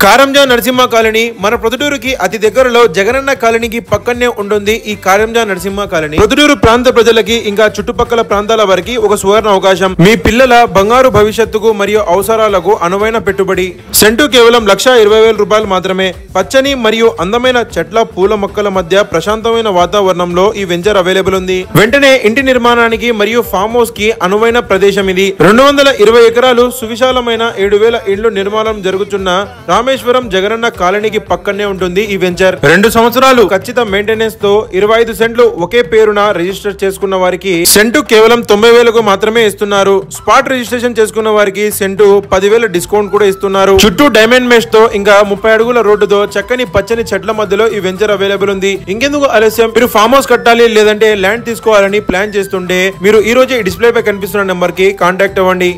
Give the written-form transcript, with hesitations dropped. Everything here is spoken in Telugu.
కారంజా నరసింహ కాలనీ మన ప్రొద్దుటూరుకి అతి దగ్గరలో జగనన్న కాలనీకి పక్కనే ఉంటుంది ఈ కారంజా నరసింహ కాలనీ. ప్రొద్దుటూరు ప్రాంత ప్రజలకి ఇంకా చుట్టుపక్కల ప్రాంతాల వారికి ఒక సువర్ణ అవకాశం. మీ పిల్లల బంగారు భవిష్యత్తుకు మరియు అవసరాలకు అనువైన పెట్టుబడి. సెంటు కేవలం 1,20,000 రూపాయలు మాత్రమే. పచ్చని మరియు అందమైన చెట్ల పూల మొక్కల మధ్య ప్రశాంతమైన వాతావరణంలో ఈ వెంచర్ అవైలబుల్ ఉంది. వెంటనే ఇంటి నిర్మాణానికి మరియు ఫామ్ హౌస్ కి అనువైన ప్రదేశం ఇది. 220 ఎకరాలు సువిశాలమైన 7,000 ఇళ్లు నిర్మాణం జరుగుతున్న రామేశ్వరం జగనన్న కాలనీకి పక్కనే ఉంటుంది ఈ వెంచర్. 2 సంవత్సరాలు ఖచ్చిత మెయింటెనెన్స్ తో 25 సెంట్లు ఒకే పేరున రిజిస్టర్ చేసుకున్న వారికి సెంటు కేవలం 90,000కు మాత్రమే ఇస్తున్నారు. స్పాట్ రిజిస్ట్రేషన్ చేసుకున్న వారికి సెంటు 10,000 డిస్కౌంట్ కూడా ఇస్తున్నారు. చుట్టూ డైమండ్ మెష్ తో ఇంకా 30 అడుగుల రోడ్డుతో చక్కని పచ్చని చెట్ల మధ్యలో ఈ వెంచర్ అవైలబుల్ ఉంది. ఇంకెందుకు ఆలస్యం, మీరు ఫామ్ హౌస్ కట్టాలి లేదంటే ల్యాండ్ తీసుకోవాలని ప్లాన్ చేస్తుంటే మీరు ఈ రోజే డిస్ప్లే పై కనిపిస్తున్న నెంబర్ కి కాంటాక్ట్ అవ్వండి.